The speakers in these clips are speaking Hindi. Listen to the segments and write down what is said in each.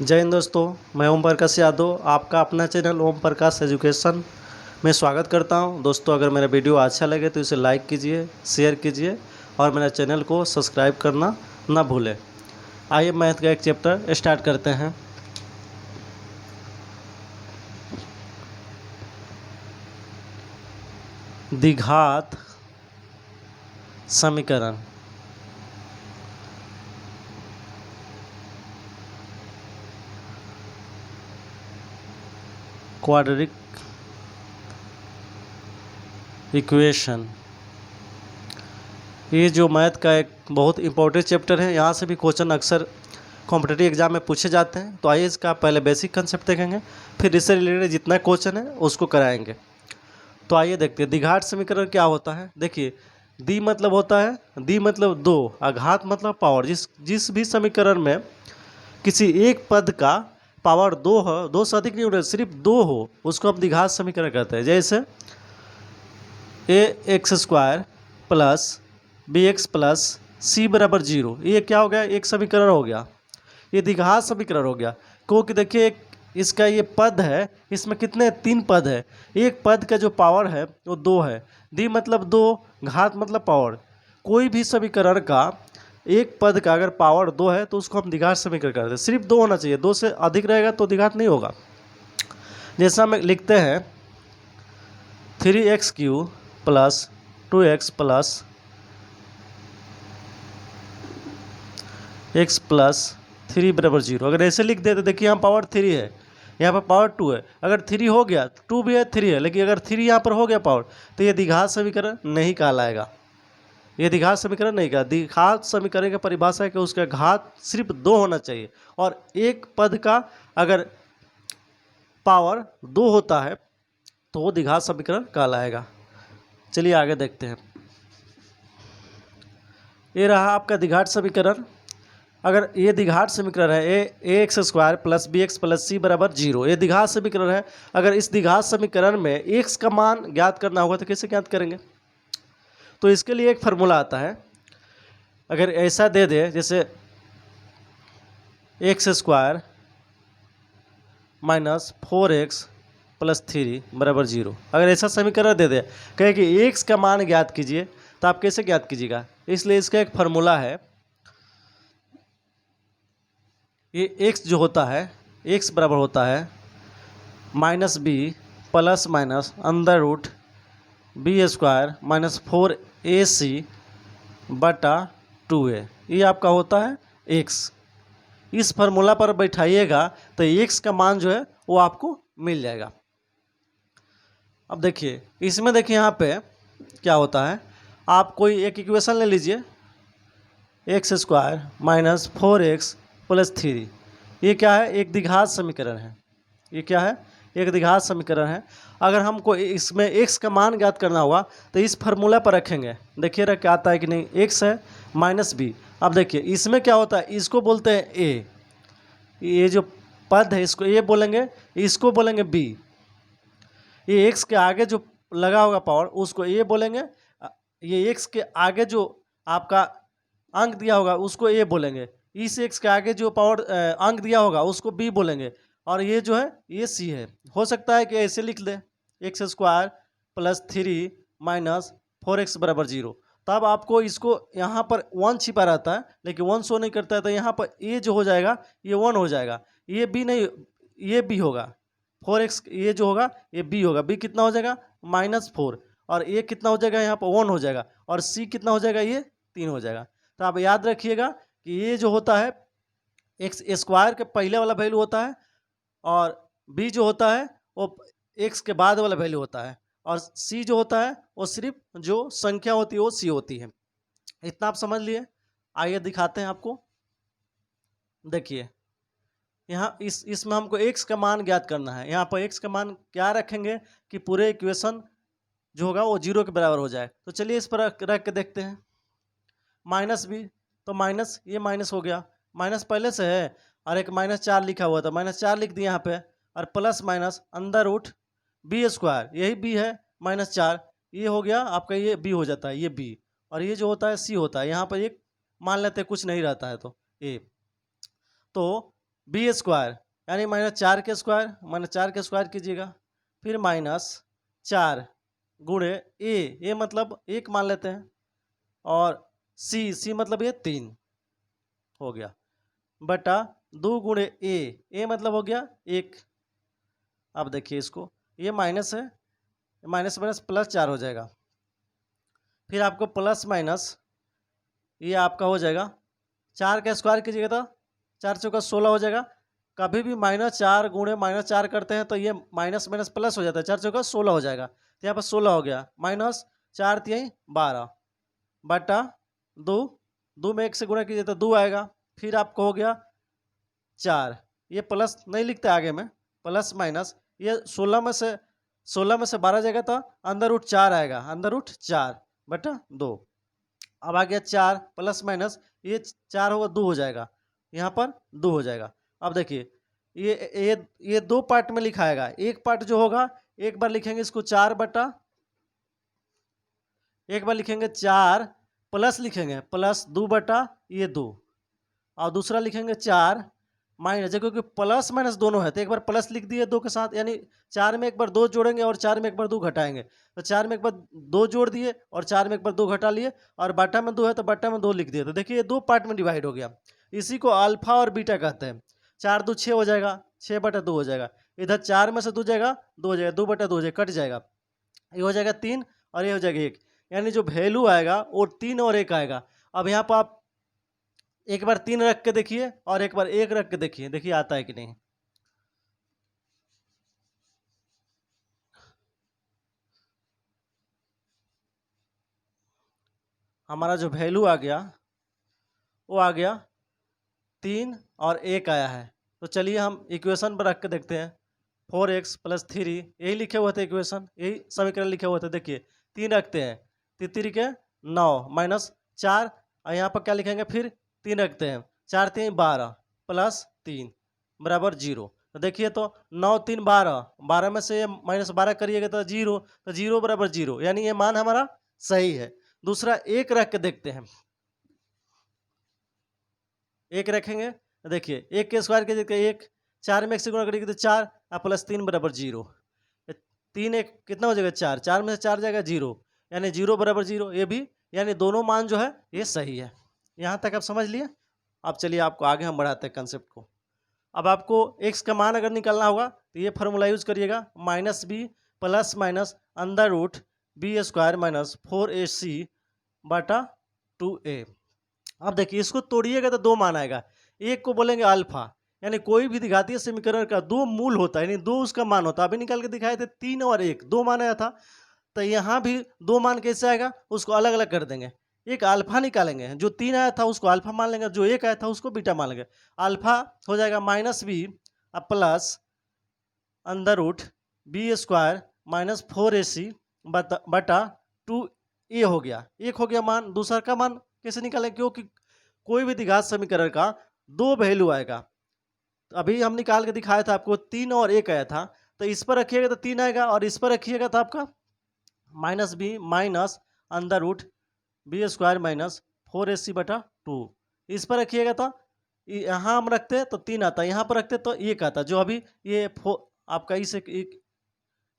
जय हिंद दोस्तों, मैं ओम प्रकाश यादव आपका अपना चैनल ओम प्रकाश एजुकेशन में स्वागत करता हूं। दोस्तों, अगर मेरा वीडियो अच्छा लगे तो इसे लाइक कीजिए, शेयर कीजिए और मेरे चैनल को सब्सक्राइब करना ना भूलें। आइए मैथ का एक चैप्टर स्टार्ट करते हैं। द्विघात समीकरण। Quadratic equation. ये जो मैथ का एक बहुत इंपॉर्टेंट चैप्टर है, यहाँ से भी क्वेश्चन अक्सर कॉम्पिटिटिव एग्जाम में पूछे जाते हैं। तो आइए इसका पहले बेसिक कंसेप्ट देखेंगे, फिर इससे रिलेटेड जितना क्वेश्चन है उसको कराएंगे। तो आइए देखते हैं द्विघात समीकरण क्या होता है। देखिए, द्वि मतलब होता है, द्वि मतलब दो, अघात मतलब पावर। जिस भी समीकरण में किसी एक पद का पावर दो हो, दो से अधिक नहीं हो, सिर्फ दो हो, उसको हम द्विघात समीकरण कहते हैं। जैसे ax² plus bx plus c बराबर 0, ये क्या हो गया? एक समीकरण हो गया, ये द्विघात समीकरण हो गया। क्योंकि देखिए इसका ये पद है, इसमें कितने? तीन पद है। एक पद का जो पावर है वो दो है। द्वि मतलब दो, घात मतलब पावर। कोई भी समीकरण का एक पद का अगर पावर दो है तो उसको हम द्विघात समीकरण कहते हैं। सिर्फ दो होना चाहिए, दो से अधिक रहेगा तो द्विघात नहीं होगा। जैसा हम लिखते हैं 3x³ plus 2x plus x plus 3 बराबर 0। अगर ऐसे लिख दे तो देखिए यहाँ पावर 3 है, यहाँ पर पावर 2 है। अगर 3 हो गया, 2 भी है, 3 है, लेकिन अगर 3 यहाँ पर हो गया पावर, तो ये द्विघात समीकरण नहीं कहलाएगा। ये द्विघात समीकरण नहीं कहलाएगा। द्विघात समीकरण की परिभाषा है कि उसका घात सिर्फ दो होना चाहिए और एक पद का अगर पावर दो होता है तो वो द्विघात समीकरण कहलाएगा। चलिए आगे देखते हैं। ये रहा आपका द्विघात समीकरण। अगर ये द्विघात समीकरण है ax² plus bx plus c बराबर 0, ये द्विघात समीकरण है। अगर इस द्विघात समीकरण में x का मान ज्ञात करना होगा तो कैसे ज्ञात करेंगे? तो इसके लिए एक फार्मूला आता है। अगर ऐसा दे दे जैसे x² माइनस 4x प्लस 3 बराबर 0, अगर ऐसा समीकरण दे दे, कहे कि x का मान ज्ञात कीजिए, तो आप कैसे ज्ञात कीजिएगा? इसलिए इसका एक फार्मूला है। ये x जो होता है, x बराबर होता है minus B plus minus under root b² minus 4ac बटा 2a, ये आपका होता है x। इस फार्मूला पर बैठाइएगा तो x का मान जो है वो आपको मिल जाएगा। अब देखिए इसमें, देखिए यहाँ पे क्या होता है, आप कोई एक इक्वेशन ले लीजिए, x² माइनस 4x प्लस 3, ये क्या है? एक द्विघात समीकरण है। ये क्या है? एक द्विघात समीकरण है। अगर हमको इसमें x का मान ज्ञात करना होगा तो इस फार्मूला पर रखेंगे। देखिए रख क्या आता है कि नहीं, x है माइनस b। अब देखिए इसमें क्या होता है, इसको बोलते हैं a, ये जो पद है इसको a बोलेंगे, इसको बोलेंगे b। ये x के आगे जो लगा होगा पावर उसको a बोलेंगे, ये x के आगे जो आपका अंक दिया होगा उसको a बोलेंगे, इस x के आगे जो पावर अंक दिया होगा उसको b बोलेंगे, और ये जो है ये c है। हो सकता है कि ऐसे लिख ले x² प्लस 3 माइनस 4x बराबर 0, तब आपको इसको यहाँ पर 1 छिपा रहता है लेकिन 1 शो नहीं करता है, तो यहाँ पर a जो हो जाएगा ये 1 हो जाएगा, ये b नहीं, ये b होगा। 4x ये जो होगा ये b होगा, b कितना हो जाएगा? -4, और a कितना हो जाएगा? यहाँ पर 1 हो जाएगा, और c कितना हो जाएगा? ये 3 हो जाएगा। तो आप याद रखिएगा कि ये जो होता है x² के पहले वाला वैल्यू होता है, और b जो होता है वो x के बाद वाला वैल्यू होता है, और c जो होता है वो सिर्फ जो संख्या होती है वो c होती है। इतना आप समझ लिए। आइए दिखाते हैं आपको। देखिए यहाँ इसमें हमको x का मान ज्ञात करना है। यहाँ पर x का मान क्या रखेंगे कि पूरे इक्वेशन जो होगा वो 0 के बराबर हो जाए। तो चलिए इस पर रख के देखते हैं। माइनस b, तो माइनस, ये माइनस हो गया, माइनस पहले से है, और एक -4 लिखा हुआ था, -4 लिख दिया यहाँ पे, और plus minus under root b², यही b है, -4, ये हो गया आपका, ये b हो जाता है, ये b, और ये जो होता है c होता है। यहाँ पर एक मान लेते हैं कुछ नहीं रहता है तो a, तो बी स्क्वायर यानी -4 के कीजिएगा, फिर -4 गुणे ए मतलब 1 मान लेते हैं, और सी मतलब ये 3 हो गया, बटा 2 गुणे ए मतलब हो गया 1। अब देखिए इसको, ये माइनस है, माइनस माइनस प्लस 4 हो जाएगा, फिर आपको प्लस माइनस ये आपका हो जाएगा 4 का स्क्वायर कीजिएगा तो 4 चौका 16 हो जाएगा। कभी भी -4 गुणे -4 करते हैं तो ये माइनस माइनस प्लस हो जाता है, 4 चौका 16 हो जाएगा, तो यहाँ पर 16 हो गया, -4 3 12 बटा 2, 2 में 1 से गुणा कीजिए तो 2 आएगा, फिर आपको हो गया 4, ये प्लस नहीं लिखते आगे में, प्लस माइनस ये 16 में से 12 जाएगा तो अंदर रूट 4 आएगा, अंदर रूट 4 बटा 2। अब आ गया 4 प्लस माइनस ये 4 होगा 2 हो जाएगा, यहाँ पर 2 हो जाएगा। अब देखिए ये 2 पार्ट में लिखाएगा, एक पार्ट जो होगा एक बार लिखेंगे इसको 4 बटा, एक बार लिखेंगे 4 प्लस लिखेंगे प्लस 2 बटा ये 2, और दूसरा लिखेंगे 4 माइनस, क्योंकि प्लस माइनस दोनों है तो एक बार प्लस लिख दिए 2 के साथ, यानी 4 में एक बार 2 जोड़ेंगे और 4 में एक बार 2 घटाएंगे, तो 4 में एक बार 2 जोड़ दिए और 4 में एक बार 2 घटा लिए, और बटा में 2 है तो बटा में 2 लिख दिए, तो देखिए ये 2 पार्ट में डिवाइड हो गया। इसी को अल्फा और बीटा कहते हैं। 4 2 6 हो जाएगा, 6 बटा 2 हो जाएगा, इधर 4 में से 2 जाएगा 2 हो जाएगा, 2 बटा 2 हो जाएगा, कट जाएगा, ये हो जाएगा 3 और ये हो जाएगा 1, यानी जो वैल्यू आएगा वो 3 और 1 आएगा। अब यहाँ पर आप एक बार 3 रख के देखिए और एक बार 1 रख के देखिए, देखिए आता है कि नहीं। हमारा जो वैल्यू आ गया वो आ गया 3 और 1 आया है, तो चलिए हम इक्वेशन पर रख के देखते हैं। 4x + 3 यही लिखे हुए थे इक्वेशन, यही समीकरण लिखे हुए थे। देखिए 3 रखते हैं, 3 3 के 9 -4, और यहाँ पर क्या लिखेंगे, फिर 3 रखते हैं, 4 3 12 + 3 बराबर 0। तो देखिए तो 9 3 12, 12 में से -12 करिएगा तो 0, तो 0 बराबर 0, यानी ये मान हमारा सही है। दूसरा 1 रख के देखते हैं, 1 रखेंगे, देखिए 1 के स्क्वायर के जगह 1, 4 में 1 से गुणा करेंगे तो 4 और +3 बराबर 0, 3 1 कितना हो जाएगा 4, 4 में से 4 जाएगा 0, यानी 0 बराबर 0, ये भी, यानी दोनों मान जो है ये सही है। यहाँ तक आप समझ लिए। अब चलिए आपको आगे हम बढ़ाते हैं कंसेप्ट को। अब आपको x का मान अगर निकालना होगा तो ये फार्मूला यूज करिएगा, -b plus minus √b² - 4ac बटा 2a। अब देखिए इसको तोड़िएगा तो 2 मान आएगा, एक को बोलेंगे अल्फा, यानी कोई भी द्विघातीय समीकरण का 2 मूल होता है, यानी 2 उसका मान होता है। अभी निकाल के दिखाए थे 3 और 1, 2 मान आया था, तो यहाँ भी 2 मान कैसे आएगा, उसको अलग अलग कर देंगे। एक अल्फा निकालेंगे, जो 3 आया था उसको अल्फा मान लेंगे, जो 1 आया था उसको बीटा मान लेंगे। अल्फा हो जाएगा -b प्लस √b² - 4ac बटा 2a हो गया, एक हो गया मान। दूसरा का मान कैसे निकालें, क्योंकि कोई भी द्विघात समीकरण का 2 वैल्यू आएगा। तो अभी हम निकाल के दिखाया था आपको 3 और 1 आया था, तो इस पर रखिएगा तो 3 आएगा, और इस पर रखिएगा तो आपका -b -√b² - 4ac बटा 2, इस पर रखिएगा तो यहाँ हम रखते तो 3 आता, यहाँ पर रखते तो 1 आता, जो अभी ये आपका इस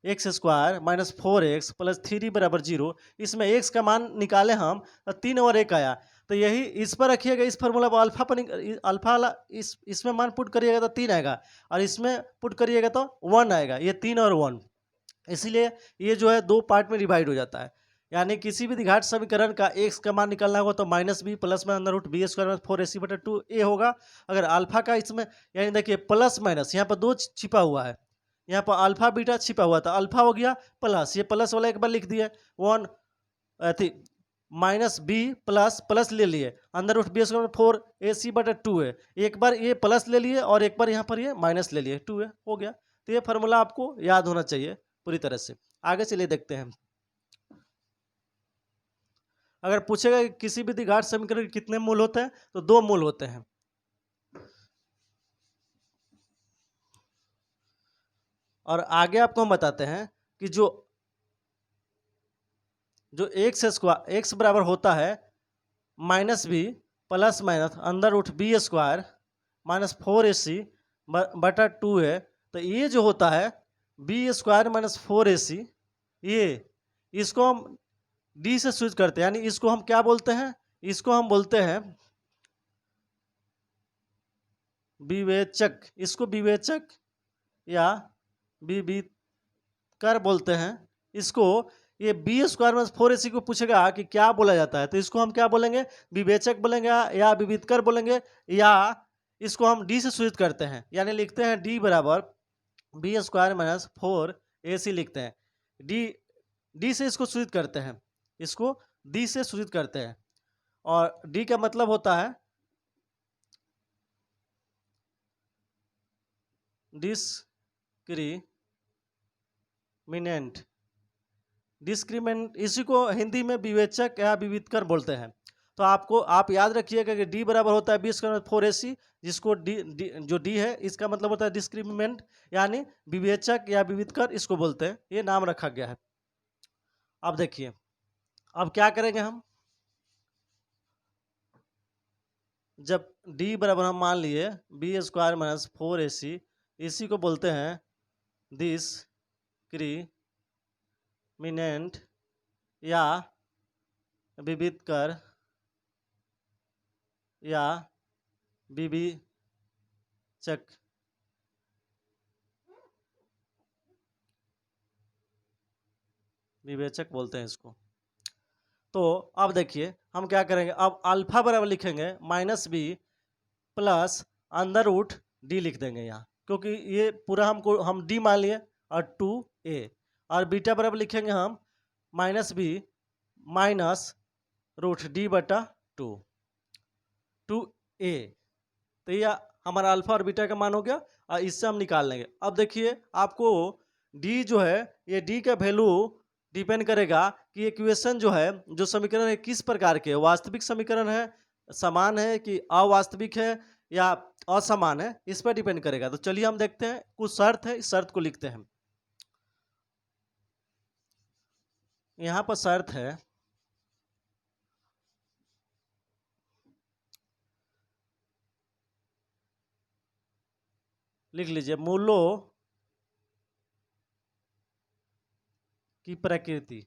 x² - 4x + 3 बराबर 0, इसमें x का मान निकाले हम, 3 और 1 आया, तो यही इस पर रखिएगा, इस फार्मूला पर अल्फा पर अल्फा वाला इसमें मान पुट करिएगा तो 3 आएगा, और इसमें पुट करिएगा तो 1 आएगा, ये 3 और 1, इसीलिए ये जो है 2 पार्ट में डिवाइड हो जाता है। यानी किसी भी द्विघात समीकरण का x का मान निकालना होगा तो -b प्लस में √b² - 4ac बटा 2a होगा। अगर अल्फा का इसमें, यानी देखिए प्लस माइनस यहाँ पर 2 छिपा हुआ है, यहाँ पर अल्फा बीटा छिपा हुआ था, अल्फा हो गया प्लस, ये प्लस वाला एक बार लिख दिए, 1 -b प्लस ले लिए, √b² - 4ac बटा 2a, एक बार ये प्लस ले लिए और एक बार यहाँ पर ये माइनस ले लिए, 2a हो गया। तो ये फार्मूला आपको याद होना चाहिए पूरी तरह से। आगे चलिए देखते हैं। अगर पूछेगा कि किसी भी द्विघात समीकरण के कितने मूल होते हैं, तो 2 मूल होते हैं। और आगे आपको हम बताते हैं कि जो x बराबर होता है -b plus minus √b² - 4ac बटा 2 है, तो ये जो होता है b² माइनस 4ac, ये इसको हम d से स्विच करते हैं, यानी इसको हम क्या बोलते हैं, इसको हम बोलते हैं विवेचक, इसको विवेचक या विविधकर बोलते हैं। इसको ये b² माइनस 4ac को पूछेगा कि क्या बोला जाता है, तो इसको हम क्या बोलेंगे, विवेचक बोलेंगे या विविधकर बोलेंगे, या इसको हम d से सूचित करते हैं, यानी लिखते हैं d बराबर b² माइनस 4ac लिखते हैं। d से इसको सूचित करते हैं, इसको d से सूचित करते हैं, और d का मतलब होता है डिस्क्रिमिनेंट, इसी को हिंदी में विवेचक या विविधकर बोलते हैं। तो आप याद रखिएगा कि d बराबर होता है b² 4ac, जिसको जो d है इसका मतलब होता है डिस्क्रिमिनेंट, यानी विवेचक या विविधकर इसको बोलते हैं, ये नाम रखा गया है। अब देखिए, अब क्या करेंगे हम, जब d बराबर हम मान लिए b² माइनस 4ac, इसी को बोलते हैं डिस्क्रिमिनेंट या विविधकर या विवेचक। विवेचक बोलते हैं इसको। तो अब देखिए हम क्या करेंगे, अब अल्फा बराबर लिखेंगे -b plus under root d लिख देंगे यहाँ, क्योंकि ये पूरा हम d मान लिए, और 2a, और बीटा बराबर लिखेंगे हम -b माइनस रूट d बटा 2a। तो ये हमारा अल्फा और बीटा का मान हो गया, और इससे हम निकाल लेंगे। अब देखिए आपको d जो है, ये d का वैल्यू डिपेंड करेगा कि इक्वेशन जो है, जो समीकरण है किस प्रकार के, वास्तविक समीकरण है, समान है कि अवास्तविक है या असमान है, इस पर डिपेंड करेगा। तो चलिए हम देखते हैं, कुछ शर्त है, इस शर्त को लिखते हैं। यहाँ पर शर्त है, लिख लीजिए, मूलों की प्रकृति,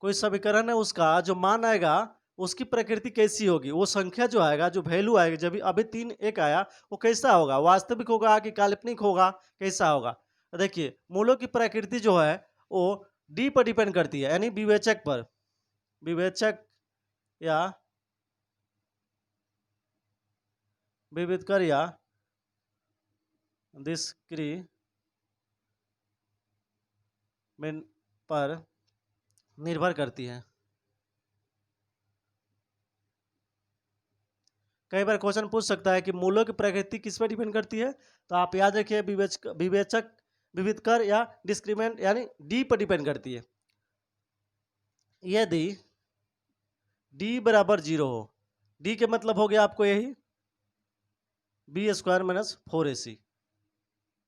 कोई समीकरण है उसका जो मान आएगा उसकी प्रकृति कैसी होगी, वो संख्या जो आएगा, जो वैल्यू आएगा, जब अभी 3 1 आया, वो कैसा होगा, वास्तविक होगा कि काल्पनिक होगा, कैसा होगा। तो देखिए मूलों की प्रकृति जो है वो d पर डिपेंड करती है, यानी विवेचक पर, विवेचक या विविधकर या डिस्क्रिमिनेंट पर निर्भर करती है। कई बार क्वेश्चन पूछ सकता है कि मूलों की प्रकृति किस पर डिपेंड करती है, तो आप याद रखिए विवेचक, विविधकर या डिस्क्रिमिनेंट, यानी डी पर डिपेंड करती है। यदि डी बराबर 0 हो, डी के मतलब हो गया आपको यही b² माइनस 4ac,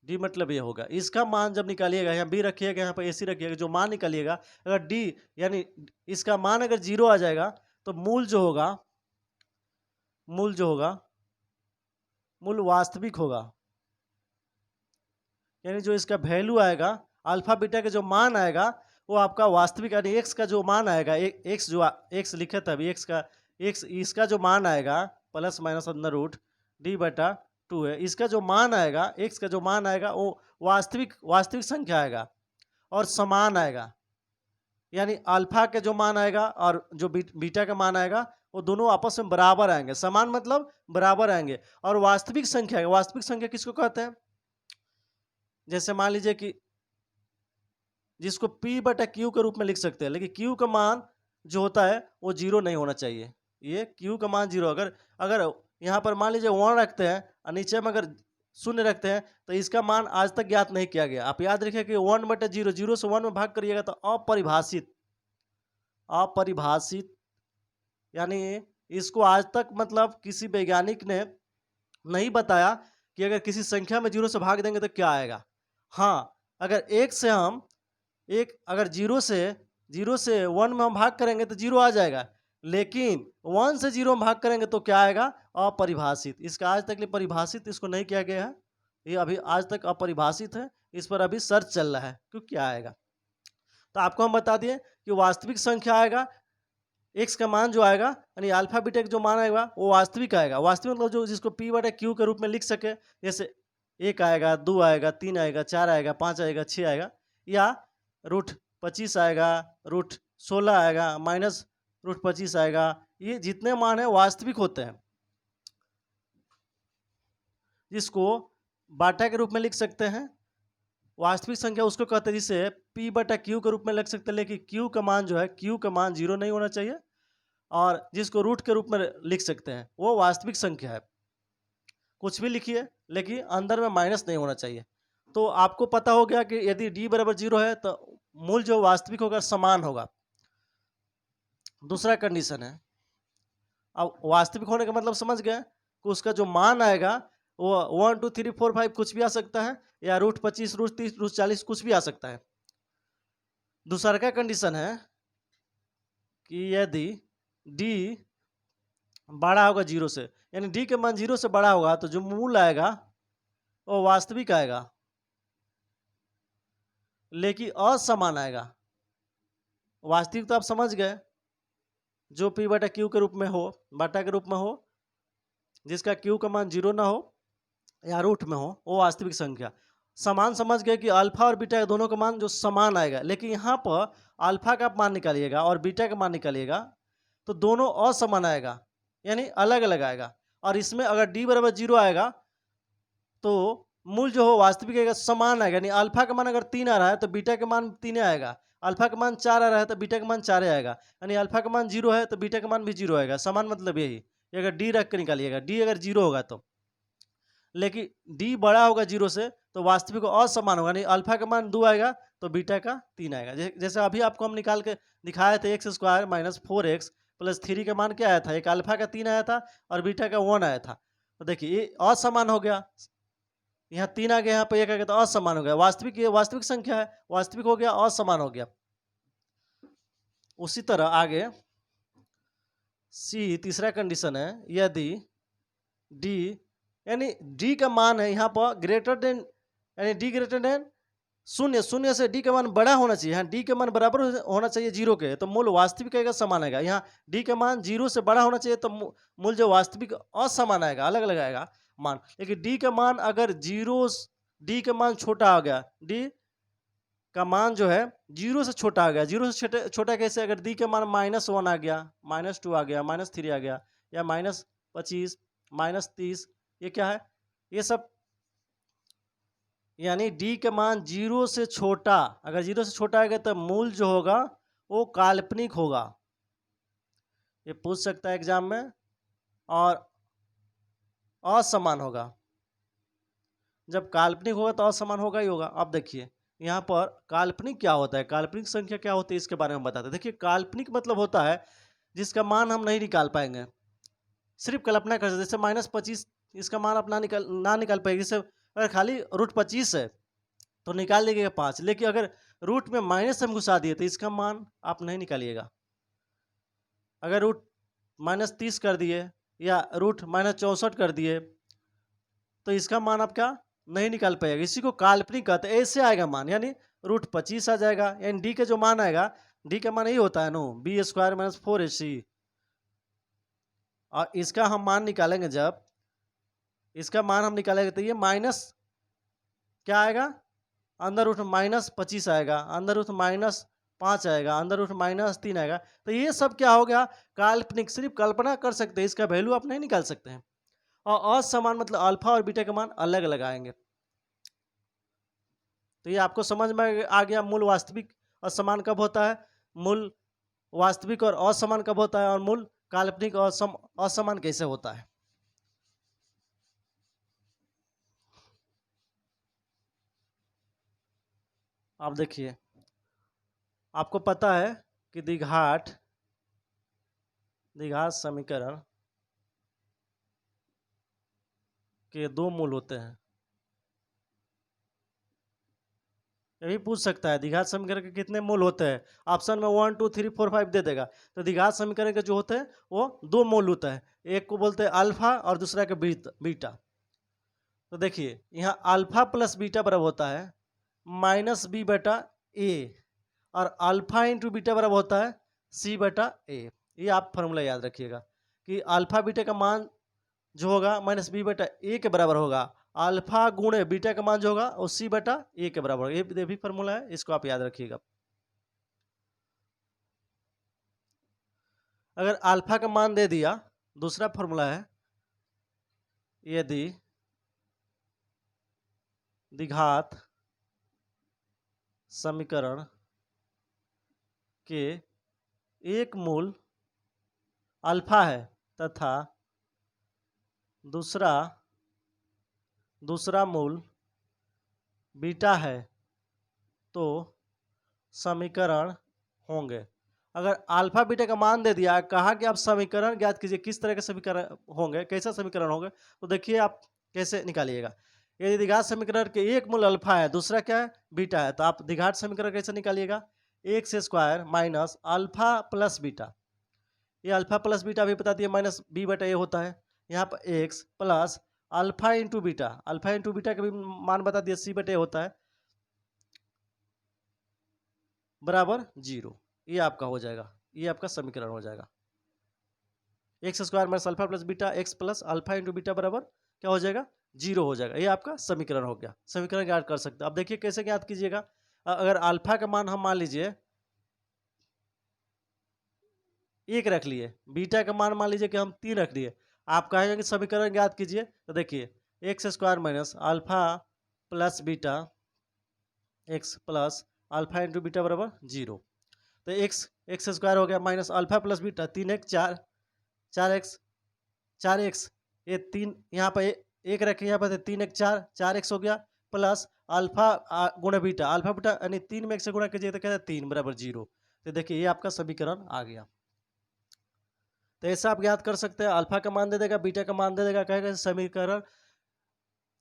डी मतलब ये होगा। इसका मान जब निकालिएगा, यहाँ b रखिएगा, यहाँ पर ac रखिएगा, जो मान निकालिएगा, अगर d यानी इसका मान अगर 0 आ जाएगा, तो मूल जो होगा, मूल वास्तविक होगा, यानी जो इसका वैल्यू आएगा, अल्फा बीटा का जो मान आएगा वो आपका वास्तविक, यानी x का जो मान आएगा, x जो x लिखे था अभी, x इसका जो मान आएगा plus minus under root d बटा 2 है, इसका जो मान आएगा, x का जो मान आएगा वो वास्तविक संख्या आएगा और समान आएगा, यानी अल्फा का जो मान आएगा और जो बीटा का मान आएगा वो दोनों आपस में बराबर आएंगे। समान मतलब बराबर आएंगे। और वास्तविक संख्या किसको कहते हैं, जैसे मान लीजिए कि जिसको p बटा q के रूप में लिख सकते हैं, लेकिन q का मान जो होता है वो 0 नहीं होना चाहिए। ये q का मान 0, अगर यहाँ पर मान लीजिए 1 रखते हैं और नीचे में अगर 0 रखते हैं, तो इसका मान आज तक ज्ञात नहीं किया गया। आप याद रखिए कि 1 बटा 0, 0 से 1 में भाग करिएगा तो अपरिभाषित, यानी इसको आज तक मतलब किसी वैज्ञानिक ने नहीं बताया कि अगर किसी संख्या में 0 से भाग देंगे तो क्या आएगा। हाँ, अगर अगर 0 से 1 में हम भाग करेंगे तो 0 आ जाएगा, लेकिन 1 से 0 में भाग करेंगे तो क्या आएगा? अपरिभाषित। इसका आज तक लिए परिभाषित इसको नहीं किया गया है, ये अभी आज तक अपरिभाषित है, इस पर अभी सर्च चल रहा है क्यों क्या आएगा। तो आपको हम बता दिए कि वास्तविक संख्या आएगा, एक्स का मान जो आएगा यानी अल्फा बीटा का जो मान आएगा वो वास्तविक आएगा। वास्तविक मतलब जो जिसको पी बटा क्यू के रूप में लिख सके, जैसे 1 आएगा, 2 आएगा, 3 आएगा, 4 आएगा, 5 आएगा, 6 आएगा, या रूट 25 आएगा, रूट 16 आएगा, माइनस रूट 25 आएगा। ये जितने मान है वास्तविक होते हैं, जिसको बाटा के रूप में लिख सकते हैं। वास्तविक संख्या उसको कहते हैं जिसे पी बटा क्यू के रूप में लिख सकते हैं, लेकिन क्यू का मान जो है, क्यू का मान 0 नहीं होना चाहिए, और जिसको रूट के रूप में लिख सकते हैं वो वास्तविक संख्या है। कुछ भी लिखिए लेकिन अंदर में माइनस नहीं होना चाहिए। तो आपको पता हो गया कि यदि d बराबर 0 है तो मूल जो वास्तविक होगा समान होगा। दूसरा कंडीशन है, अब वास्तविक होने का मतलब समझ गए कि उसका जो मान आएगा वो 1 2 3 4 5 कुछ भी आ सकता है, या रूट 25 रूट 30 रूट 40 कुछ भी आ सकता है। दूसरा का कंडीशन है कि यदि d बड़ा होगा 0 से, यानी d के मान 0 से बड़ा होगा तो जो मूल आएगा वो वास्तविक आएगा, लेकिन असमान आएगा। वास्तविक तो आप समझ गए, जो पी बटा क्यू के रूप में हो, बटा के रूप में हो, जिसका क्यू का मान 0 ना हो या रूट में हो, वो वास्तविक संख्या। समान समझ गए कि अल्फा और बीटा दोनों का मान जो समान आएगा, लेकिन यहाँ पर अल्फा का मान निकालिएगा और बीटा का मान निकालिएगा तो दोनों असमान आएगा, यानी अलग अलग आएगा। और इसमें अगर d बराबर 0 आएगा तो मूल जो हो वास्तविक आएगा, समान आएगा, यानी अल्फा का मान अगर 3 आ रहा है तो बीटा का मान 3 आएगा, अल्फा का मान 4 आ रहा है तो बीटा का मान 4 आएगा, यानी अल्फा का मान 0 है तो बीटा का मान भी 0 आएगा। समान मतलब यही, अगर डी रख कर निकालिएगा, डी अगर 0 होगा तो, लेकिन डी बड़ा होगा 0 से तो वास्तविक असमान होगा, यानी अल्फा का मान 2 आएगा तो बीटा का 3 आएगा। जैसे अभी आपको हम निकाल के दिखाए थे x square minus 4x plus 3 का मान क्या आया था, एक अल्फा का 3 आया था और बीटा का 1 आया था। तो देखिए ये असमान हो गया, यहाँ 3 आ गया, यहाँ पे 1 आ गया तो असमान हो गया। वास्तविक, ये वास्तविक संख्या है, वास्तविक हो गया, असमान हो गया। उसी तरह आगे सी तीसरा कंडीशन है, यदि डी यानी डी का मान है यहाँ पर ग्रेटर देन, यानी डी ग्रेटर देन 0, 0 से डी का मान बड़ा होना चाहिए। यहाँ डी का मान बराबर होना चाहिए 0 के, तो मूल वास्तविक आएगा, समान आएगा। यहाँ डी का मान 0 से बड़ा होना चाहिए तो मूल जो वास्तविक असमान आएगा, अलग अलग आएगा मान। लेकिन डी का मान अगर 0, डी का मान छोटा आ गया, डी का मान जो है 0 से छोटा आ गया, 0 से छोटा कैसे, अगर डी का मान -1 आ गया, -2 आ गया, -3 आ गया, या -25 -30, ये क्या है, ये सब, यानी डी का मान 0 से छोटा, अगर 0 से छोटा आएगा तो मूल जो होगा वो काल्पनिक होगा। ये पूछ सकता है एग्जाम में, और असमान होगा। जब काल्पनिक होगा तो असमान होगा ही होगा। अब देखिए यहाँ पर काल्पनिक क्या होता है, काल्पनिक संख्या क्या होती है, इसके बारे में बताते हैं। देखिए काल्पनिक मतलब होता है जिसका मान हम नहीं निकाल पाएंगे, सिर्फ कल्पना कर सकते। जैसे -25, इसका मान आप ना निकाल पाएंगे। जैसे अगर खाली रूट 25 है तो निकाल लीजिएगा 5, लेकिन अगर रूट में माइनस हम घुसा दिए तो इसका मान आप नहीं निकालिएगा। अगर रूट -30 कर दिए या रूट -64 कर दिए तो इसका मान आप क्या नहीं निकाल पाएगा। इसी को काल्पनिक कहते हैं। ऐसे आएगा मान, यानी रूट 25 आ जाएगा, यानी डी का जो मान आएगा, डी का मान यही होता है नो, b² - 4ac। और इसका हम मान निकालेंगे, जब इसका मान हम निकालेंगे तो ये माइनस क्या आएगा, अंदर रूट -25 आएगा, अंदर रूट -5 आएगा, अंदर रूट -3 आएगा। तो ये सब क्या हो गया, काल्पनिक, सिर्फ कल्पना कर सकते हैं, इसका वैल्यू आप नहीं निकाल सकते हैं। और असमान मतलब अल्फा और बीटा के मान अलग अलग आएंगे। तो ये आपको समझ में आ गया, मूल वास्तविक और समान कब होता है, मूल वास्तविक और असमान कब होता है, और मूल काल्पनिक और असमान कैसे होता है। आप देखिए, आपको पता है कि द्विघात समीकरण के दो मूल होते हैं। ये भी पूछ सकता है द्विघात समीकरण के कितने मूल होते हैं। ऑप्शन में 1 2 3 4 5 दे देगा। तो द्विघात समीकरण के जो होते हैं वो 2 मूल होता है, एक को बोलते हैं अल्फा और दूसरा के बीटा। तो देखिए यहाँ अल्फा प्लस बीटा बराबर होता है माइनस बी बटा ए, और अल्फा इंटू बीटा बराबर होता है सी बटा ए। ये आप फॉर्मूला याद रखिएगा कि अल्फा बीटा का मान जो होगा माइनस बी बटा ए के बराबर होगा, अल्फा गुणे बीटा का मान जो होगा वो सी बटा ए के बराबर होगा। ये भी फॉर्मूला है, इसको आप याद रखिएगा। अगर अल्फा का मान दे दिया, दूसरा फॉर्मूला है यदि द्विघात समीकरण के एक मूल अल्फा है तथा दूसरा मूल बीटा है तो समीकरण होंगे। अगर अल्फा बीटा का मान दे दिया, कहा कि आप समीकरण ज्ञात कीजिए, किस तरह के समीकरण होंगे, कैसा समीकरण होंगे, तो देखिए आप कैसे निकालिएगा। यदि द्विघात समीकरण के एक मूल अल्फा है, दूसरा क्या है बीटा है, तो आप द्विघात समीकरण कैसे निकालिएगा, x square minus alpha plus beta. ये अल्फा प्लस बीटा भी बता दिए माइनस बी बटा ए होता है, यहाँ पर x plus alpha into beta, alpha into beta का भी मान बता दिए सी बटे होता है बराबर 0। ये आपका हो जाएगा, ये आपका समीकरण हो जाएगा। X square minus alpha plus beta x plus alpha into beta बराबर क्या हो जाएगा 0 हो जाएगा। ये आपका समीकरण हो गया। समीकरण ज्ञात कर सकते हैं। अब देखिए कैसे ज्ञात कीजिएगा। अगर अल्फा का मान हम मान लीजिए 1 रख लिए, बीटा का मान मान लीजिए कि हम 3 रख लिए, आप कहेंगे कि समीकरण ज्ञात कीजिए, तो देखिए x square minus alpha plus beta x plus alpha into beta बराबर 0। तो एक्स स्क्वायर हो गया माइनस अल्फा प्लस बीटा 3 एक 4 एक्स, ये 3 यहाँ पर एक रखे, यहाँ पर 3 एक 4 एक्स हो गया, प्लस अल्फा गुणा बीटा, अल्फा बीटा यानी 3 में 1 से गुणा कीजिए तो कहते हैं 3 बराबर 0। तो देखिए ये आपका समीकरण आ गया। तो ऐसा आप याद कर सकते हैं। अल्फा का मान दे देगा, बीटा का मान दे देगा, कहेगा समीकरण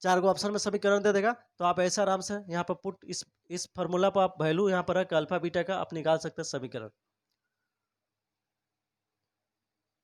4 गो ऑप्शन में समीकरण दे देगा, तो आप ऐसा आराम से यहाँ पर पुट इस फार्मूला पर आप वैल्यू यहाँ पर रख अल्फा बीटा का आप निकाल सकते हैं समीकरण।